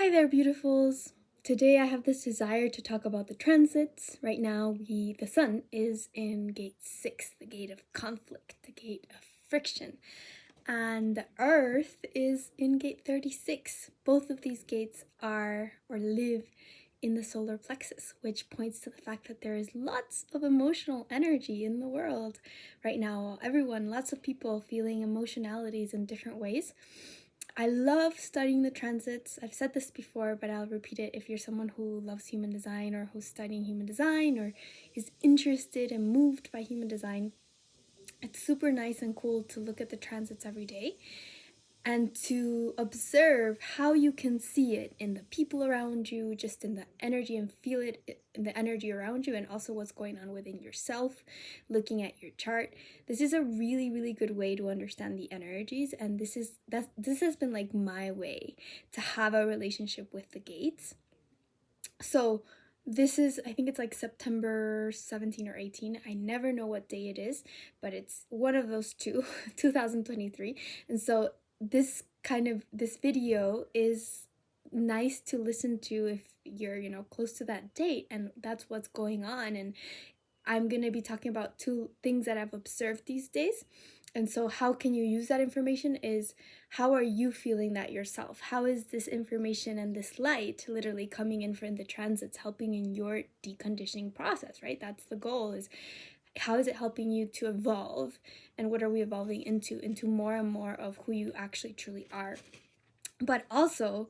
Hi there, beautifuls. Today I have this desire to talk about the transits. Right now, the sun is in gate 6, the gate of conflict, the gate of friction, and the earth is in gate 36. Both of these gates are or live in the solar plexus, which points to the fact that there is lots of emotional energy in the world right now. Lots of people feeling emotionalities in different ways. I love studying the transits. I've said this before, but I'll repeat it. If you're someone who loves human design or who's studying human design or is interested and moved by human design, it's super nice and cool to look at the transits every day and to observe how you can see it in the people around you, just in the energy, and feel it in the energy around you, and also what's going on within yourself, looking at your chart. This is a really, really good way to understand the energies, and this has been like my way to have a relationship with the gates. So I think it's like September 17 or 18. I never know what day it is, but it's one of those two, 2023. And so this video is nice to listen to if you're, close to that date and that's what's going on. And I'm going to be talking about two things that I've observed these days. And so how can you use that information is, how are you feeling that yourself? How is this information and this light literally coming in from the transits helping in your deconditioning process, right? That's the goal, is how is it helping you to evolve, and what are we evolving into more and more of who you actually truly are. But also,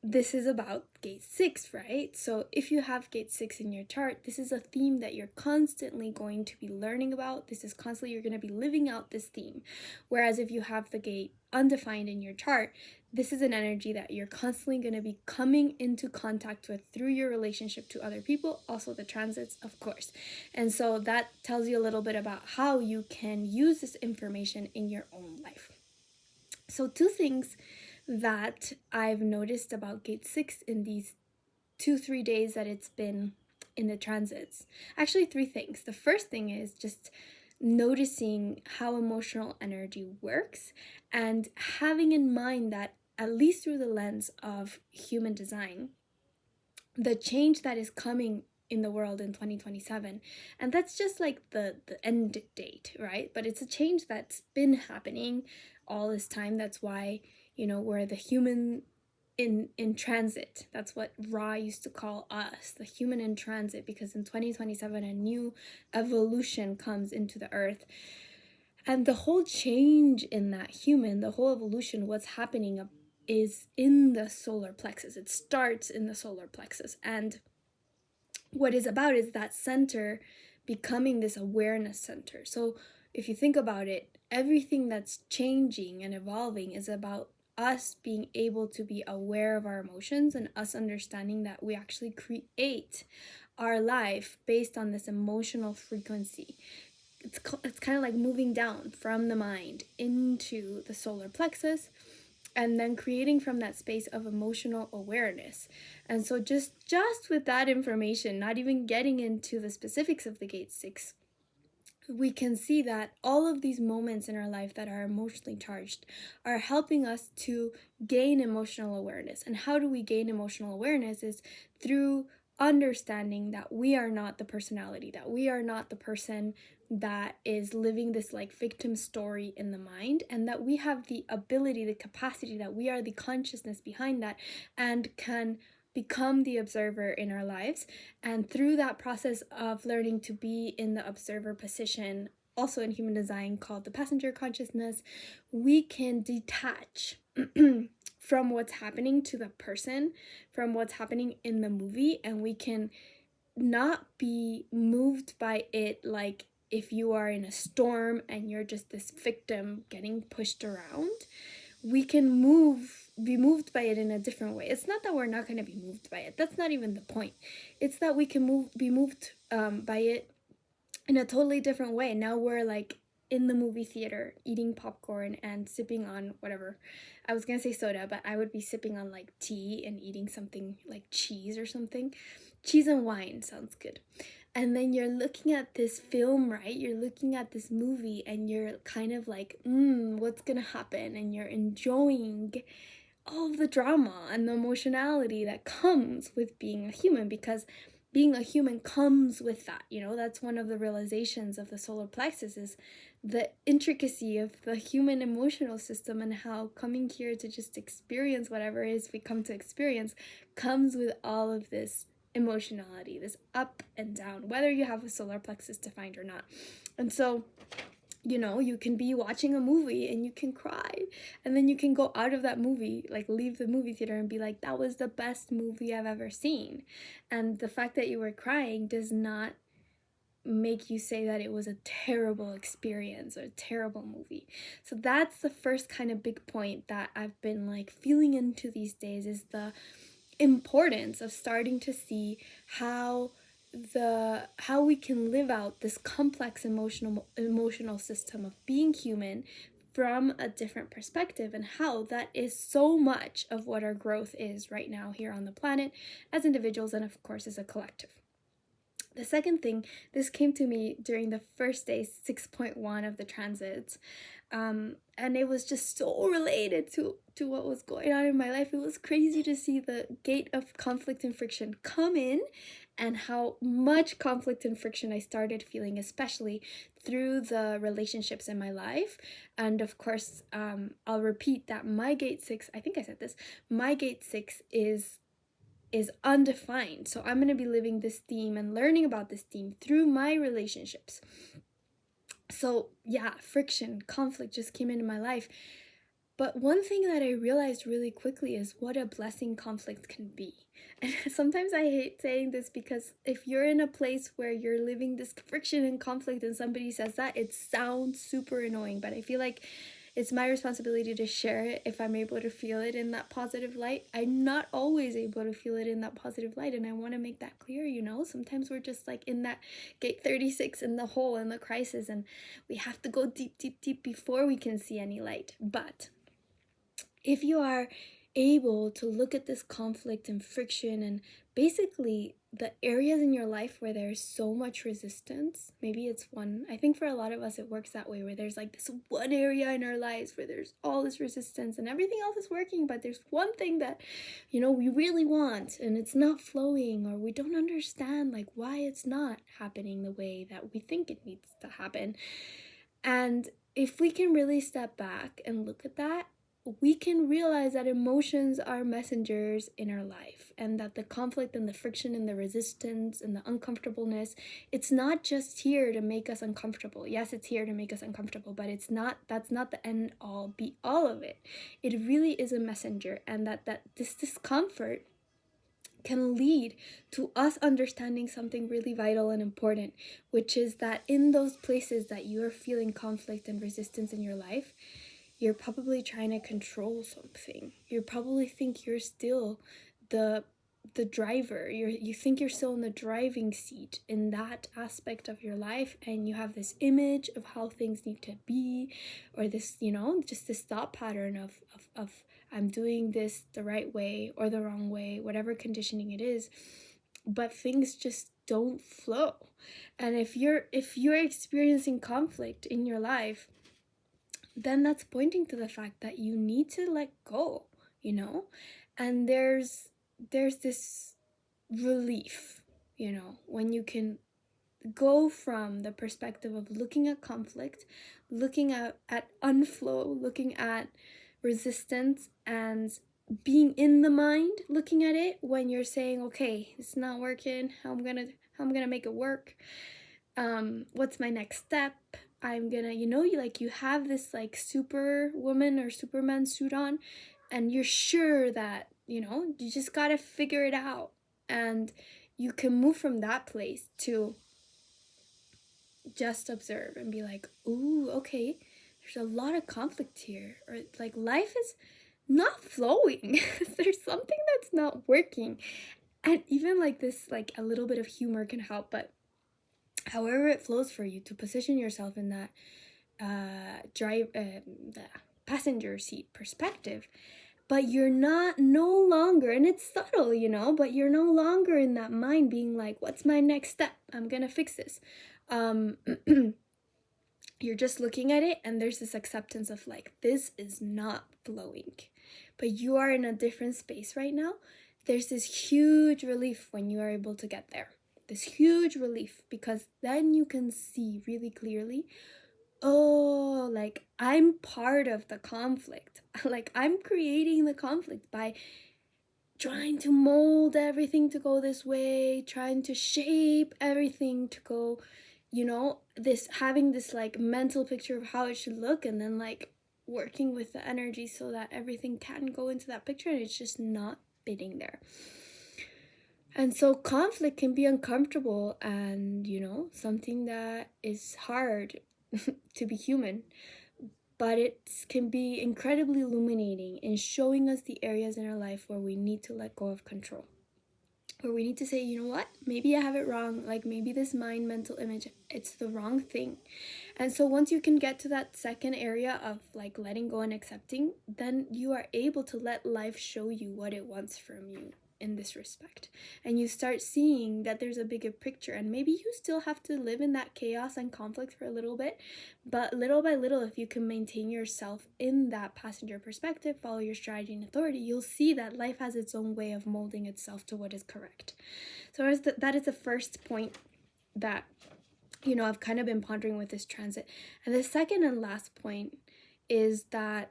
this is about gate 6, right? So if you have gate 6 in your chart, this is a theme that you're constantly going to be learning about. This is constantly, you're going to be living out this theme. Whereas if you have the gate undefined in your chart, this is an energy that you're constantly going to be coming into contact with through your relationship to other people, also the transits, of course. And so that tells you a little bit about how you can use this information in your own life. So two things that I've noticed about gate 6 in these 2-3 days that it's been in the transits. Actually, three things. The first thing is just noticing how emotional energy works and having in mind that, at least through the lens of human design, the change that is coming in the world in 2027, and that's just like the end date, right? But it's a change that's been happening all this time. That's why, we're the human in transit. That's what Ra used to call us, the human in transit, because in 2027 a new evolution comes into the earth. And the whole change in that human, the whole evolution, what's happening is in the solar plexus. It starts in the solar plexus. And what is about is that center becoming this awareness center. So if you think about it, everything that's changing and evolving is about us being able to be aware of our emotions and us understanding that we actually create our life based on this emotional frequency. It's kind of like moving down from the mind into the solar plexus, and then creating from that space of emotional awareness. And so just with that information, not even getting into the specifics of the gate 6, we can see that all of these moments in our life that are emotionally charged are helping us to gain emotional awareness. And how do we gain emotional awareness? Is through understanding that we are not the personality, that we are not the person that is living this like victim story in the mind, and that we have the ability, the capacity, that we are the consciousness behind that and can become the observer in our lives. And through that process of learning to be in the observer position, also in human design called the passenger consciousness, we can detach from what's happening to the person, from what's happening in the movie, and we can not be moved by it like if you are in a storm and you're just this victim getting pushed around. We can be moved by it in a different way. It's not that we're not going to be moved by it. That's not even the point. It's that we can be moved by it in a totally different way. Now we're like in the movie theater eating popcorn and sipping on whatever. I was going to say soda, but I would be sipping on like tea and eating something like cheese or something. Cheese and wine sounds good. And then you're looking at this film, right? You're looking at this movie and you're kind of like, what's gonna happen? And you're enjoying all of the drama and the emotionality that comes with being a human, because being a human comes with that. That's one of the realizations of the solar plexus, is the intricacy of the human emotional system, and how coming here to just experience whatever it is we come to experience comes with all of this emotionality, this up and down, whether you have a solar plexus defined or not. And so you can be watching a movie and you can cry, and then you can go out of that movie, like leave the movie theater and be like, that was the best movie I've ever seen. And the fact that you were crying does not make you say that it was a terrible experience or a terrible movie. So that's the first kind of big point that I've been like feeling into these days, is the importance of starting to see how we can live out this complex emotional system of being human from a different perspective, and how that is so much of what our growth is right now here on the planet as individuals, and of course as a collective. The second thing, this came to me during the first day 6.1 of the transits, and it was just so related to what was going on in my life. It was crazy to see the gate of conflict and friction come in, and how much conflict and friction I started feeling, especially through the relationships in my life. And of course, I'll repeat that my gate 6, I think I said this, my gate 6 is undefined. So I'm going to be living this theme and learning about this theme through my relationships. So yeah, friction, conflict just came into my life. But one thing that I realized really quickly is what a blessing conflict can be. And sometimes I hate saying this, because if you're in a place where you're living this friction and conflict and somebody says that, it sounds super annoying. But I feel like it's my responsibility to share it if I'm able to feel it in that positive light. I'm not always able to feel it in that positive light, and I want to make that clear. Sometimes we're just like in that gate 36 in the hole, in the crisis, and we have to go deep, deep, deep before we can see any light. But if you are able to look at this conflict and friction, and basically the areas in your life where there's so much resistance, maybe it's one, I think for a lot of us it works that way, where there's like this one area in our lives where there's all this resistance and everything else is working, but there's one thing that we really want and it's not flowing, or we don't understand like why it's not happening the way that we think it needs to happen. And if we can really step back and look at that, we can realize that emotions are messengers in our life, and that the conflict and the friction and the resistance and the uncomfortableness, it's not just here to make us uncomfortable. Yes, it's here to make us uncomfortable, but that's not the end all be all of it. It really is a messenger, and that this discomfort can lead to us understanding something really vital and important, which is that in those places that you are feeling conflict and resistance in your life, you're probably trying to control something. You probably think you're still the driver. You think you're still in the driving seat in that aspect of your life, and you have this image of how things need to be, or this, just this thought pattern of I'm doing this the right way or the wrong way, whatever conditioning it is, but things just don't flow. And if you're experiencing conflict in your life, then that's pointing to the fact that you need to let go, and there's this relief, when you can go from the perspective of looking at conflict, looking at unflow, looking at resistance, and being in the mind looking at it, when you're saying, okay, it's not working, how I'm gonna make it work, what's my next step, I'm gonna, you have this like superwoman or superman suit on, and you're sure that, you just gotta figure it out. And you can move from that place to just observe and be like, ooh, okay, there's a lot of conflict here, or like life is not flowing. There's something that's not working. And even like this, like a little bit of humor can help, but however it flows for you, to position yourself in that the passenger seat perspective, but you're no longer, and it's subtle, but you're no longer in that mind being like, what's my next step, I'm gonna fix this. You're just looking at it, and there's this acceptance of like, this is not flowing, but you are in a different space right now, there's this huge relief when you are able to get there. This huge relief, because then you can see really clearly, oh, like I'm part of the conflict. Like I'm creating the conflict by trying to mold everything to go this way, trying to shape everything to go, this having this like mental picture of how it should look, and then like working with the energy so that everything can go into that picture, and it's just not fitting there. And so conflict can be uncomfortable and, something that is hard to be human, but it can be incredibly illuminating in showing us the areas in our life where we need to let go of control, where we need to say, you know what, maybe I have it wrong. Like maybe this mind mental image, it's the wrong thing. And so once you can get to that second area of like letting go and accepting, then you are able to let life show you what it wants from you in this respect. And you start seeing that there's a bigger picture, and maybe you still have to live in that chaos and conflict for a little bit, but little by little, if you can maintain yourself in that passenger perspective, follow your strategy and authority, you'll see that life has its own way of molding itself to what is correct. So that is the first point that I've kind of been pondering with this transit. And the second and last point is that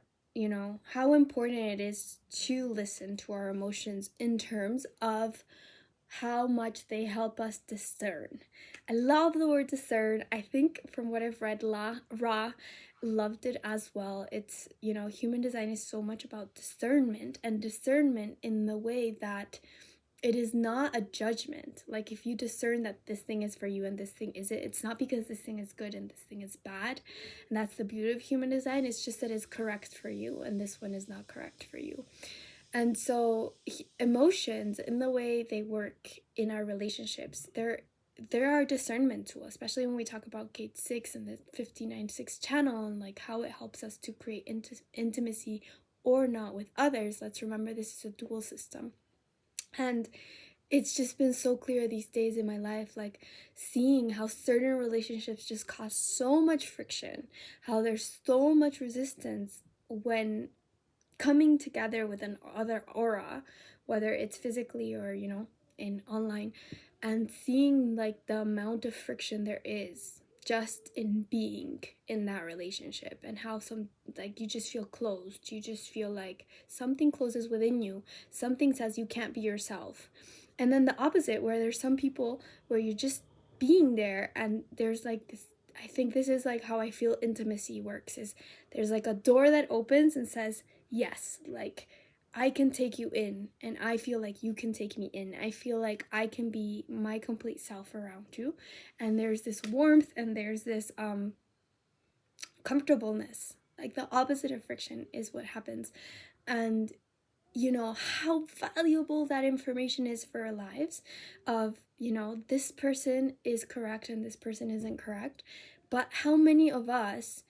how important it is to listen to our emotions in terms of how much they help us discern. I love the word discern. I think from what I've read, Ra loved it as well. It's, human design is so much about discernment, and discernment in the way that it is not a judgment. Like if you discern that this thing is for you and this thing isn't, it's not because this thing is good and this thing is bad. And that's the beauty of human design. It's just that it's correct for you and this one is not correct for you. And so emotions, in the way they work in our relationships, there are discernment tool, especially when we talk about Gate 6 and the 59-6 channel, and like how it helps us to create intimacy or not with others. Let's remember this is a dual system. And it's just been so clear these days in my life, like seeing how certain relationships just cause so much friction, how there's so much resistance when coming together with an other aura, whether it's physically or, in online, and seeing like the amount of friction there is just in being in that relationship, and how you just feel closed. You just feel like something closes within you. Something says you can't be yourself. And then the opposite, where there's some people where you're just being there, and there's like this, I think this is like how I feel intimacy works, is there's like a door that opens and says, yes, like I can take you in, and I feel like you can take me in. I feel like I can be my complete self around you. And there's this warmth and there's this comfortableness. Like the opposite of friction is what happens. And how valuable that information is for our lives of, this person is correct and this person isn't correct. But how many of us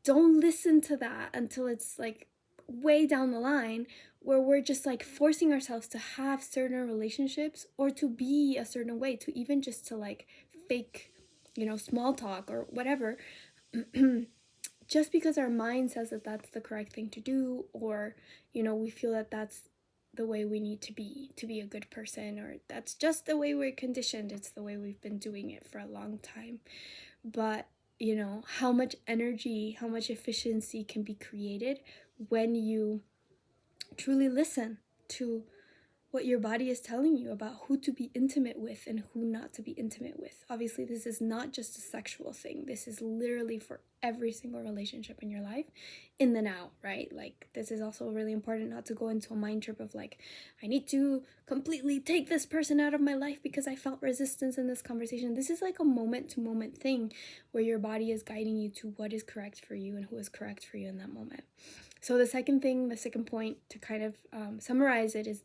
don't listen to that until it's like way down the line, where we're just like forcing ourselves to have certain relationships or to be a certain way, to even just to like fake, small talk or whatever, just because our mind says that that's the correct thing to do, or, we feel that that's the way we need to be a good person, or that's just the way we're conditioned. It's the way we've been doing it for a long time. But how much energy, how much efficiency can be created when you truly listen to what your body is telling you about who to be intimate with and who not to be intimate with. Obviously, this is not just a sexual thing. This is literally for every single relationship in your life in the now, right? Like, this is also really important not to go into a mind trip of like, I need to completely take this person out of my life because I felt resistance in this conversation. This is like a moment to moment thing where your body is guiding you to what is correct for you and who is correct for you in that moment. So the second point to kind of summarize it is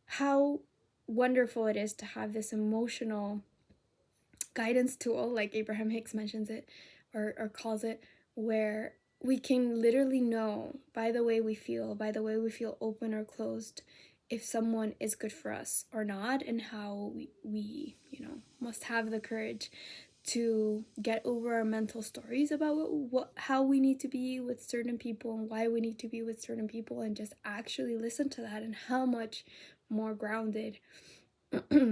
how wonderful it is to have this emotional guidance tool, like Abraham Hicks mentions it or calls it, where we can literally know by the way we feel open or closed, if someone is good for us or not, and how we must have the courage to get over our mental stories about how we need to be with certain people and why we need to be with certain people, and just actually listen to that, and how much more grounded,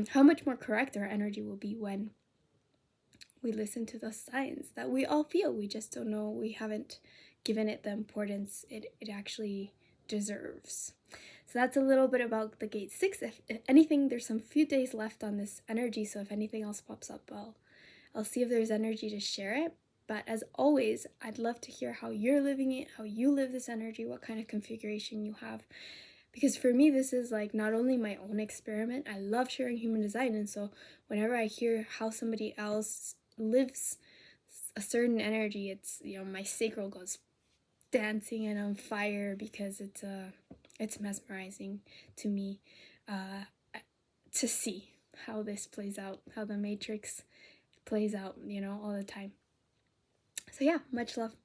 how much more correct our energy will be when we listen to the signs that we all feel. We just don't know, we haven't given it the importance it actually deserves. So that's a little bit about the gate 6. If anything, there's some few days left on this energy, so if anything else pops up, I'll see if there's energy to share it. But as always, I'd love to hear how you're living it, how you live this energy, what kind of configuration you have. Because for me, this is like not only my own experiment, I love sharing human design. And so whenever I hear how somebody else lives a certain energy, it's, my sacral goes dancing and on fire, because it's mesmerizing to me to see how this plays out, how the matrix plays out, all the time. So yeah, much love.